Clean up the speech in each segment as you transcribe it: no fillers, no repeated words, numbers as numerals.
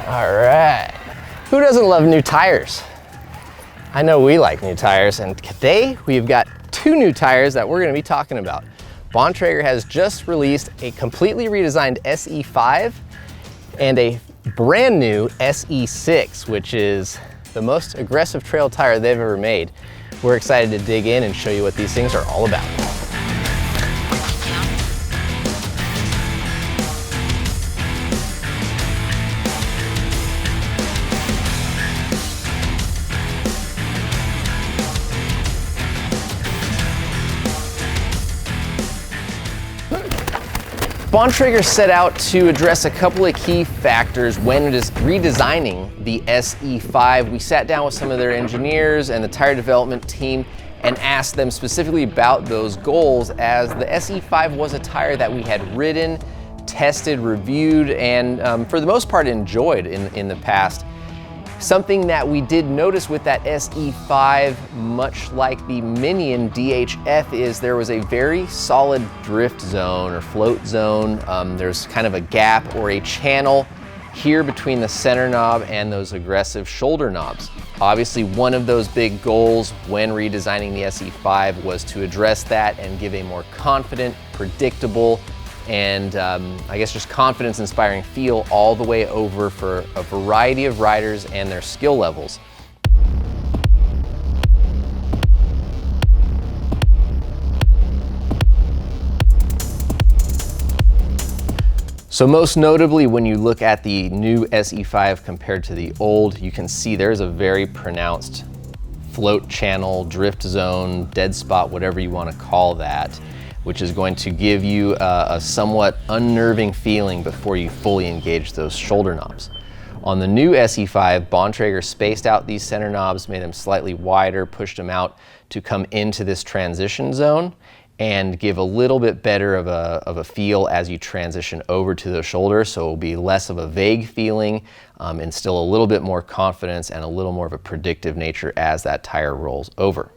All right. Who doesn't love new tires? I know we like new tires, and today we've got two new tires that we're going to be talking about. Bontrager has just released a completely redesigned SE5 and a brand new SE6, which is the most aggressive trail tire they've ever made. We're excited to dig in and show you what these things are all about. Bontrager set out to address a couple of key factors when it is redesigning the SE5. We sat down with some of their engineers and the tire development team and asked them specifically about those goals, as the SE5 was a tire that we had ridden, tested, reviewed, and for the most part enjoyed in the past. Something that we did notice with that SE5, much like the Minion DHF, is there was a very solid drift zone or float zone. There's kind of a gap or a channel here between the center knob and those aggressive shoulder knobs. Obviously, one of those big goals when redesigning the SE5 was to address that and give a more confident, predictable, and I guess just confidence-inspiring feel all the way over for a variety of riders and their skill levels. So most notably, when you look at the new SE5 compared to the old, you can see there's a very pronounced float channel, drift zone, dead spot, whatever you want to call that, which is going to give you a somewhat unnerving feeling before you fully engage those shoulder knobs. On the new SE5, Bontrager spaced out these center knobs, made them slightly wider, pushed them out to come into this transition zone and give a little bit better of a feel as you transition over to those shoulders. So it'll be less of a vague feeling and still a little bit more confidence and a little more of a predictive nature as that tire rolls over.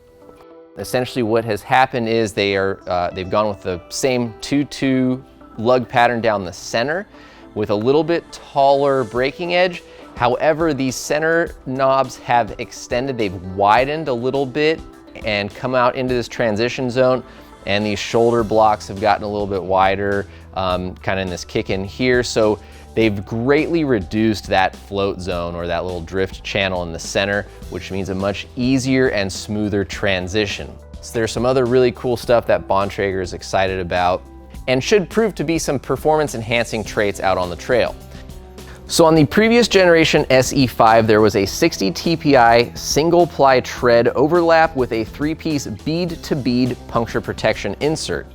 Essentially what has happened is they've gone with the same 2-2 lug pattern down the center with a little bit taller braking edge. However, these center knobs have extended, they've widened a little bit and come out into this transition zone, and these shoulder blocks have gotten a little bit wider, kind of in this kick in here. So they've greatly reduced that float zone or that little drift channel in the center, which means a much easier and smoother transition. So there's some other really cool stuff that Bontrager is excited about and should prove to be some performance enhancing traits out on the trail. So on the previous generation SE5, there was a 60 TPI single ply tread overlap with a 3-piece bead to bead puncture protection insert.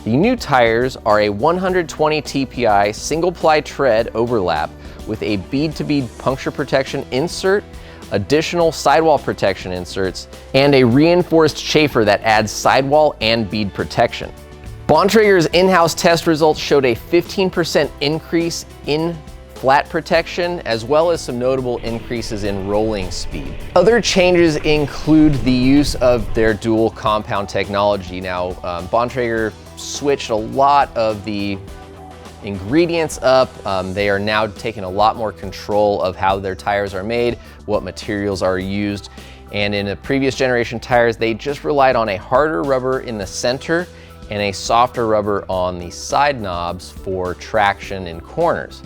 The new tires are a 120 TPI single ply tread overlap with a bead to bead puncture protection insert, additional sidewall protection inserts, and a reinforced chafer that adds sidewall and bead protection. Bontrager's in-house test results showed a 15% increase in flat protection, as well as some notable increases in rolling speed. Other changes include the use of their dual compound technology. Now, Bontrager switched a lot of the ingredients up. They are now taking a lot more control of how their tires are made, what materials are used. And in the previous generation tires, they just relied on a harder rubber in the center and a softer rubber on the side knobs for traction in corners.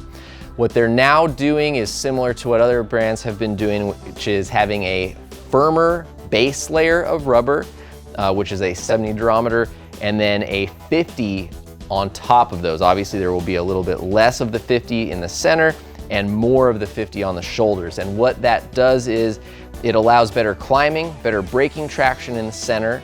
What they're now doing is similar to what other brands have been doing, which is having a firmer base layer of rubber, which is a 70 durometer, and then a 50 on top of those. Obviously, there will be a little bit less of the 50 in the center and more of the 50 on the shoulders. And what that does is it allows better climbing, better braking traction in the center,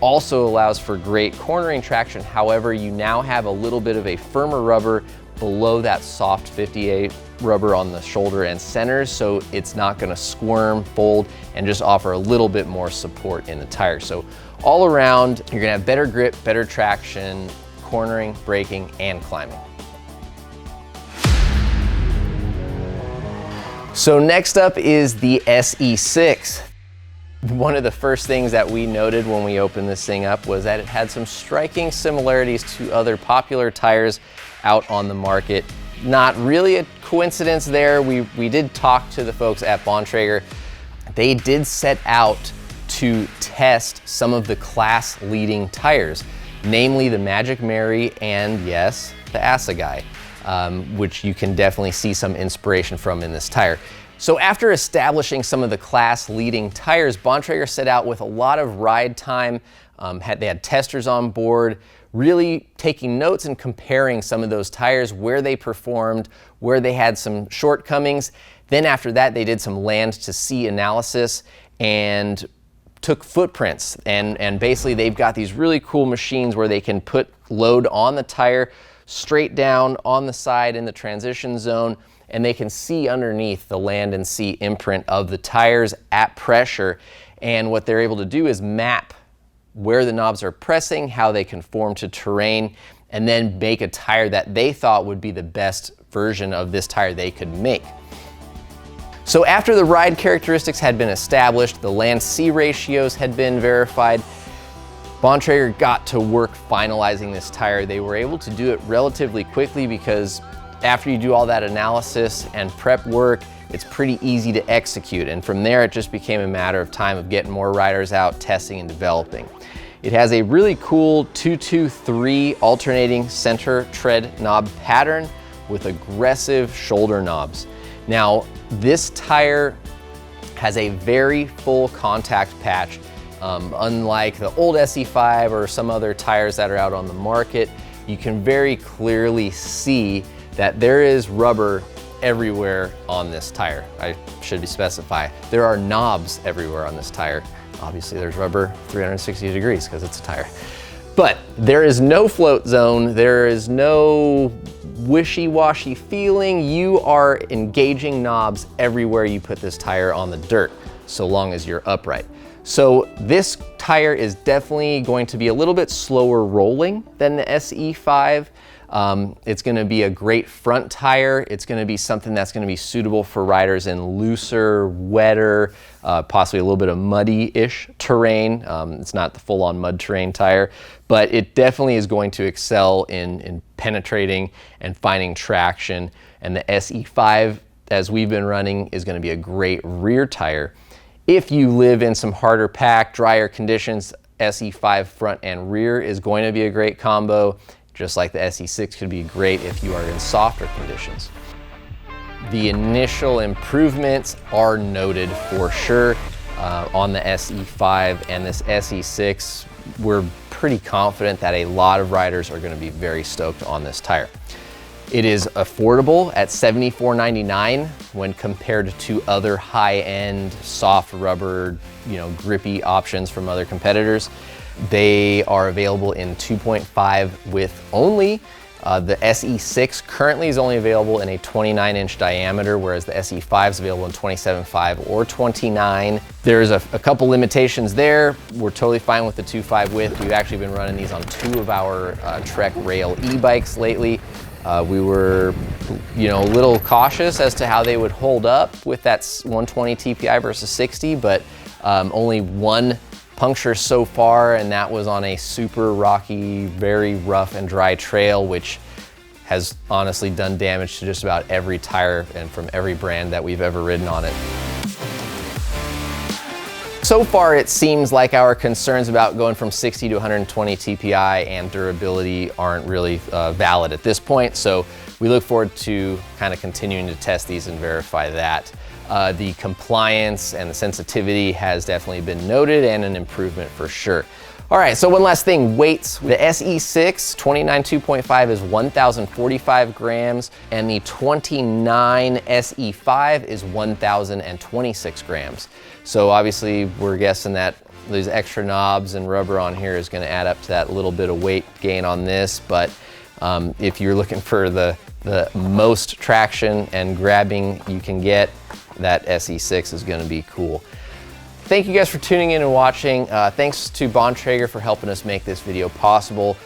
also allows for great cornering traction. However, you now have a little bit of a firmer rubber below that soft 58 rubber on the shoulder and centers, so it's not gonna squirm, fold, and just offer a little bit more support in the tire. So all around, you're gonna have better grip, better traction, cornering, braking, and climbing. So next up is the SE6. One of the first things that we noted when we opened this thing up was that it had some striking similarities to other popular tires out on the market, not really a coincidence there. We did talk to the folks at Bontrager. They did set out to test some of the class leading tires, namely the Magic Mary and yes, the Assegai, which you can definitely see some inspiration from in this tire. So after establishing some of the class leading tires, Bontrager set out with a lot of ride time. They had testers on board, really taking notes and comparing some of those tires, where they performed, where they had some shortcomings. Then after that, they did some land to sea analysis and took footprints. And basically they've got these really cool machines where they can put load on the tire, straight down on the side in the transition zone, and they can see underneath the land and sea imprint of the tires at pressure. And what they're able to do is map where the knobs are pressing, how they conform to terrain, and then make a tire that they thought would be the best version of this tire they could make. So after the ride characteristics had been established, the land-sea ratios had been verified, Bontrager got to work finalizing this tire. They were able to do it relatively quickly because after you do all that analysis and prep work, it's pretty easy to execute. And from there, it just became a matter of time of getting more riders out, testing and developing. It has a really cool 2-2-3 alternating center tread knob pattern with aggressive shoulder knobs. Now, this tire has a very full contact patch. Unlike the old SE5 or some other tires that are out on the market, you can very clearly see that there is rubber everywhere on this tire. I should specify, there are knobs everywhere on this tire. Obviously there's rubber 360 degrees because it's a tire. But there is no float zone, there is no wishy-washy feeling. You are engaging knobs everywhere you put this tire on the dirt, so long as you're upright. So this tire is definitely going to be a little bit slower rolling than the SE5. It's gonna be a great front tire. It's gonna be something that's gonna be suitable for riders in looser, wetter, possibly a little bit of muddy-ish terrain. It's not the full-on mud terrain tire, but it definitely is going to excel in penetrating and finding traction. And the SE5, as we've been running, is gonna be a great rear tire. If you live in some harder pack, drier conditions, SE5 front and rear is going to be a great combo. Just like the SE6 could be great if you are in softer conditions. The initial improvements are noted for sure on the SE5 and this SE6. We're pretty confident that a lot of riders are going to be very stoked on this tire. It is affordable at $74.99 when compared to other high-end soft rubber, grippy options from other competitors. They are available in 2.5 width only. The SE6 currently is only available in a 29-inch diameter, whereas the SE5 is available in 27.5 or 29. There's a couple limitations there. We're totally fine with the 2.5 width. We've actually been running these on 2 of our Trek Rail e-bikes lately. We were, a little cautious as to how they would hold up with that 120 TPI versus 60, but only one puncture so far, and that was on a super rocky, very rough and dry trail, which has honestly done damage to just about every tire and from every brand that we've ever ridden on it. So far, it seems like our concerns about going from 60 to 120 TPI and durability aren't really valid at this point, so we look forward to kind of continuing to test these and verify that. The compliance and the sensitivity has definitely been noted and an improvement for sure. All right, so one last thing, weights. The SE6 29 2.5 is 1,045 grams, and the 29 SE5 is 1,026 grams. So obviously we're guessing that these extra knobs and rubber on here is gonna add up to that little bit of weight gain on this, but if you're looking for the most traction and grabbing you can get, that SE6 is gonna be cool. Thank you guys for tuning in and watching. Thanks to Bontrager for helping us make this video possible.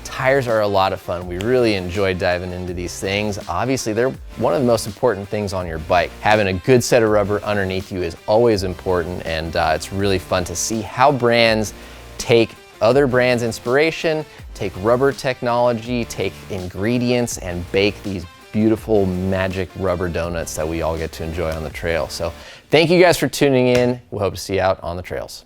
Tires are a lot of fun. We really enjoy diving into these things. Obviously, they're one of the most important things on your bike. Having a good set of rubber underneath you is always important, and it's really fun to see how brands take other brands' inspiration, take rubber technology, take ingredients, and bake these beautiful magic rubber donuts that we all get to enjoy on the trail. So thank you guys for tuning in. We hope to see you out on the trails.